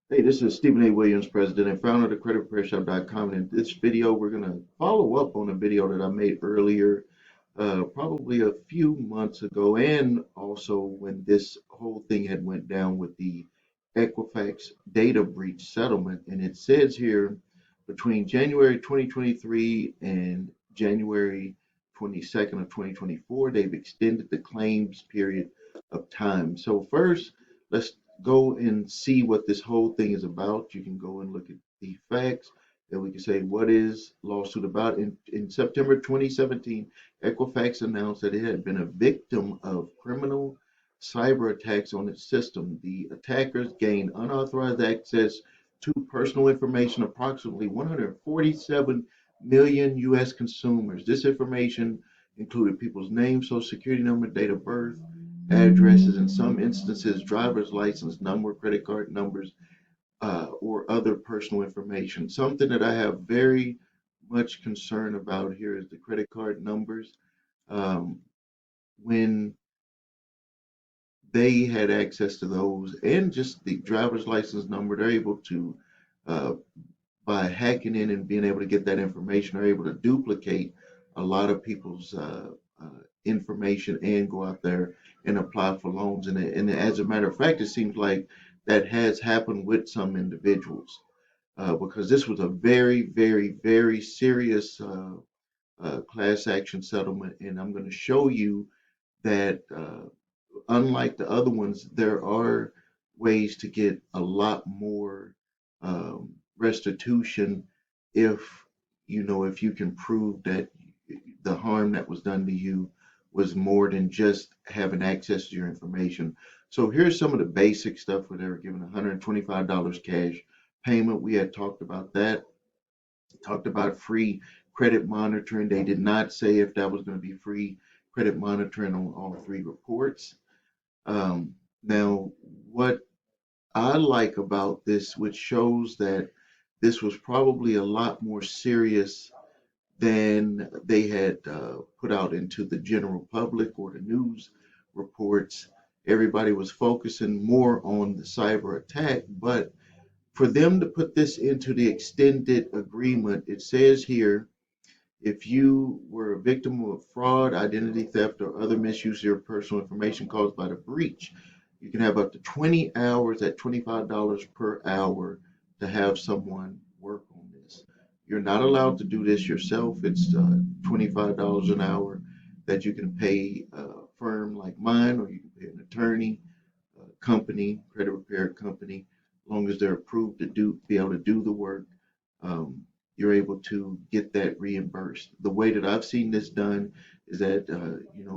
Hey, this is Stephen A. Williams, President and founder of creditrepairshop.com. And in this video, we're going to follow up on a video that I made earlier, probably a few months ago, and also when this whole thing had went down with the Equifax data breach settlement. And it says here between January 2023 and January 22nd of 2024, they've extended the claims period of time. So first, let's go and see what this whole thing is about. You can go and look at the facts, and we can say what is lawsuit about. In September 2017, Equifax announced that it had been a victim of criminal cyber attacks on its system. The attackers gained unauthorized access to personal information of approximately 147 million U.S. consumers. This information included people's names, social security number, date of birth, addresses, in some instances, driver's license number, credit card numbers, or other personal information. Something that I have very much concern about here is the credit card numbers. Um, when they had access to those and just the driver's license number, they're able to, uh, by hacking in and being able to get that information, are able to duplicate a lot of people's information and go out there and apply for loans. And as a matter of fact, it seems like that has happened with some individuals because this was a very, very, very serious class action settlement. And I'm going to show you that unlike the other ones, there are ways to get a lot more restitution if if you can prove that the harm that was done to you was more than just having access to your information. So here's some of the basic stuff where they were given $125 cash payment. We had talked about that, talked about free credit monitoring. They did not say if that was going to be free credit monitoring on all three reports. Now, what I like about this, which shows that this was probably a lot more serious than they had put out into the general public or the news reports. Everybody was focusing more on the cyber attack, but for them to put this into the extended agreement, it says here if you were a victim of fraud, identity theft, or other misuse of your personal information caused by the breach, you can have up to 20 hours at $25 per hour to have someone work on this. You're not allowed to do this yourself. It's $25 an hour that you can pay a firm like mine, or you can pay an attorney, a company, credit repair company, as long as they're approved to be able to do the work. Um, you're able to get that reimbursed. The way that I've seen this done is that,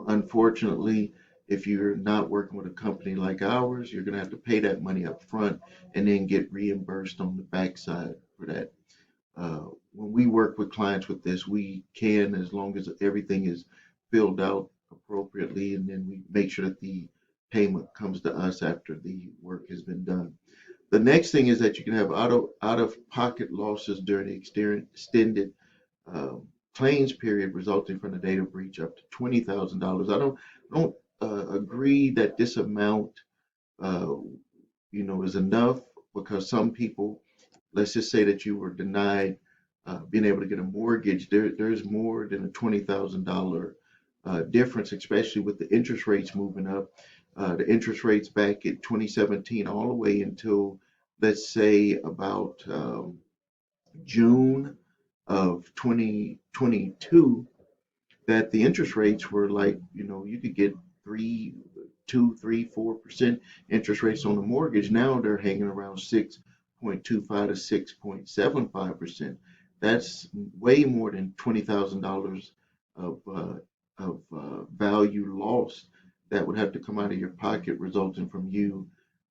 unfortunately, if you're not working with a company like ours, you're going to have to pay that money up front and then get reimbursed on the backside for that. When we work with clients with this, we can, as long as everything is filled out appropriately, and then we make sure that the payment comes to us after the work has been done. The next thing is that you can have out of pocket losses during the extended claims period resulting from the data breach up to $20,000. I don't agree that this amount uh, is enough because some people, let's just say that you were denied being able to get a mortgage. There's more than a $20,000 difference, especially with the interest rates moving up. The interest rates back in 2017 all the way until, let's say, about June of 2022, that the interest rates were like, you could get 4% interest rates on the mortgage. Now they're hanging around 6.25 to 6.75%. That's way more than $20,000 of value lost that would have to come out of your pocket, resulting from you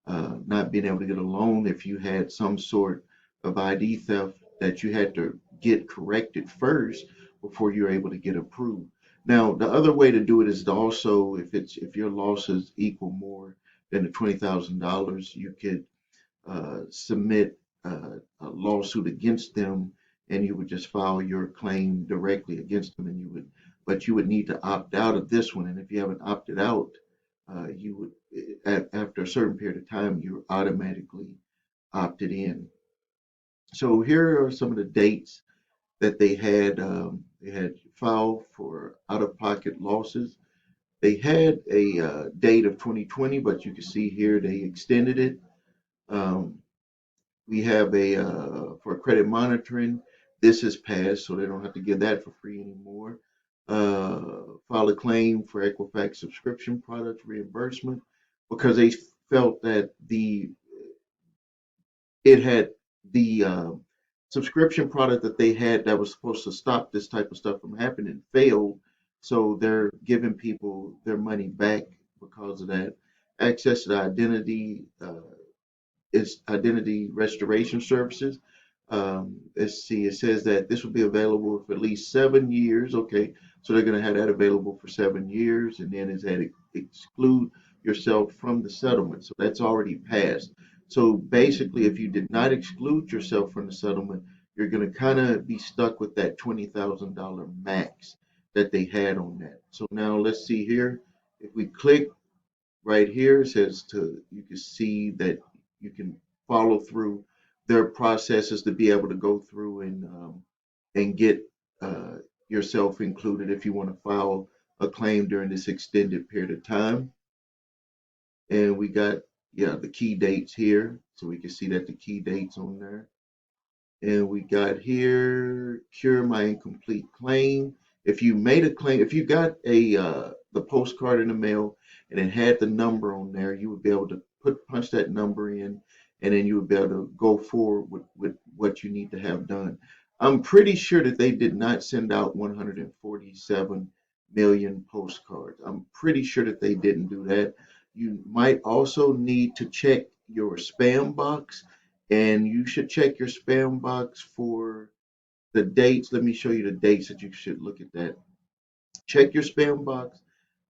not being able to get a loan if you had some sort of ID theft that you had to get corrected first before you're able to get approved. Now, the other way to do it is to also, if your losses equal more than the $20,000, you could submit a lawsuit against them, and you would just file your claim directly against them, and but you would need to opt out of this one. And if you haven't opted out, you would, after a certain period of time, you're automatically opted in. So here are some of the dates that they had. They had filed for out-of-pocket losses. They had a date of 2020, but you can see here they extended it. Um, we have a for credit monitoring. This has passed, so they don't have to give that for free anymore. File a claim for Equifax subscription product reimbursement because they felt that the it had the subscription product that they had that was supposed to stop this type of stuff from happening failed. So they're giving people their money back because of that. Access to the identity is identity restoration services. Let's see, it says that this will be available for at least 7 years. Okay, so they're going to have that available for 7 years, and then it's had to exclude yourself from the settlement. So that's already passed. So basically, if you did not exclude yourself from the settlement, you're going to kind of be stuck with that $20,000 max that they had on that. So now let's see here. If we click right here, it says to you can see that you can follow through their processes to be able to go through and get uh, yourself included if you want to file a claim during this extended period of time. And we got the key dates here, so we can see that the key dates on there. And we got here, cure my incomplete claim. If you made a claim, if you got a the postcard in the mail and it had the number on there, you would be able to punch that number in, and then you would be able to go forward with what you need to have done. I'm pretty sure that they did not send out 147 million postcards. I'm pretty sure that they didn't do that. You might also need to check your spam box, and you should check your spam box for the dates. Let me show you the dates that you should look at that. Check your spam box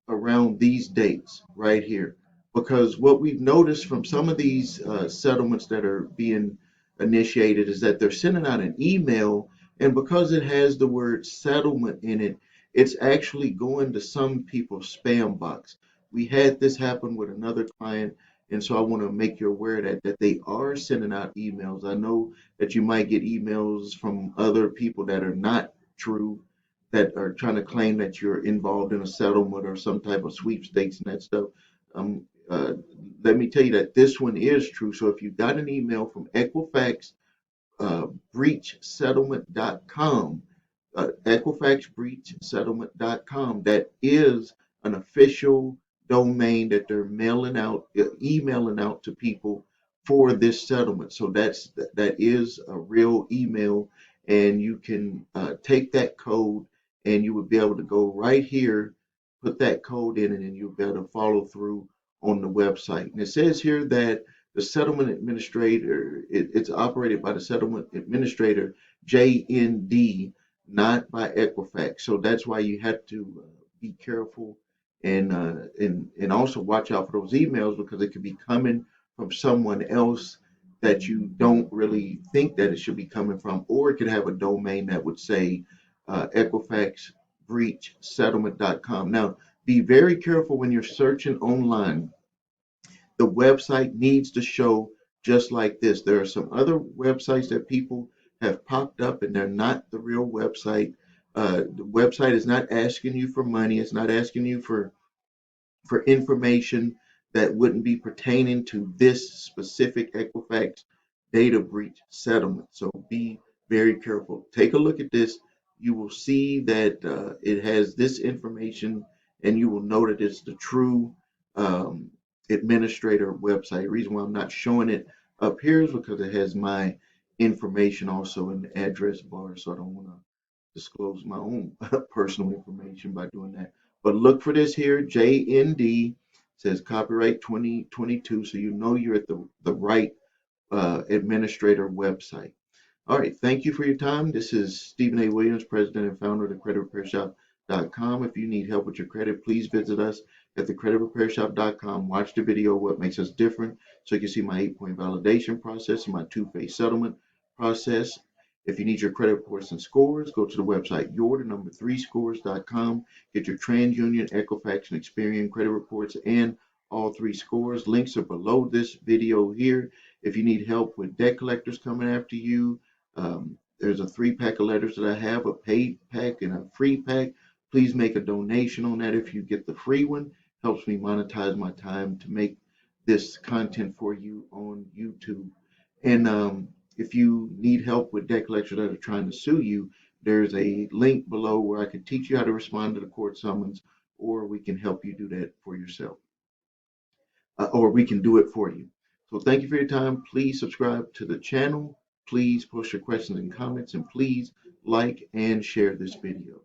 around these dates right here. Because what we've noticed from some of these settlements that are being initiated is that they're sending out an email, and because it has the word settlement in it, it's actually going to some people's spam box. We had this happen with another client, and so I want to make you aware that they are sending out emails. I know that you might get emails from other people that are not true, that are trying to claim that you're involved in a settlement or some type of sweepstakes and that stuff. Um, uh, Let me tell you that this one is true. So if you got an email from Equifax breachsettlement.com, equifaxbreachsettlement.com, that is an official domain that they're emailing out to people for this settlement. So that is a real email, and you can take that code, and you would be able to go right here, put that code in, and then you'll be able to follow through on the website. And it says here that the settlement administrator, it's operated by the settlement administrator, JND, not by Equifax. So that's why you have to be careful, and also watch out for those emails, because it could be coming from someone else that you don't really think that it should be coming from, or it could have a domain that would say equifaxbreachsettlement.com. Now, be very careful when you're searching online. The website needs to show just like this. There are some other websites that people have popped up, and they're not the real website. The website is not asking you for money. It's not asking you for information that wouldn't be pertaining to this specific Equifax data breach settlement. So be very careful. Take a look at this. You will see that it has this information, and you will know that it's the true um, administrator website. The reason why I'm not showing it up here is because it has my information also in the address bar, so I don't want to disclose my own personal information by doing that. But look for this here, JND, says copyright 2022, so you know you're at the right administrator website. All right, thank you for your time. This is Stephen A. Williams, president and founder of thecreditrepairshop.com. If you need help with your credit, please visit us at thecreditrepairshop.com. Watch the video, what makes us different, so you can see my 8-point validation process and my two-phase settlement process. If you need your credit reports and scores, go to the website your3scores.com. Get your TransUnion, Equifax, and Experian credit reports and all three scores. Links are below this video here. If you need help with debt collectors coming after you, there's a 3 pack of letters that I have, a paid pack and a free pack. Please make a donation on that. If you get the free one, helps me monetize my time to make this content for you on YouTube. And if you need help with debt collectors that are trying to sue you, there's a link below where I can teach you how to respond to the court summons, or we can help you do that for yourself, or we can do it for you. So thank you for your time. Please subscribe to the channel. Please post your questions and comments, and please like and share this video.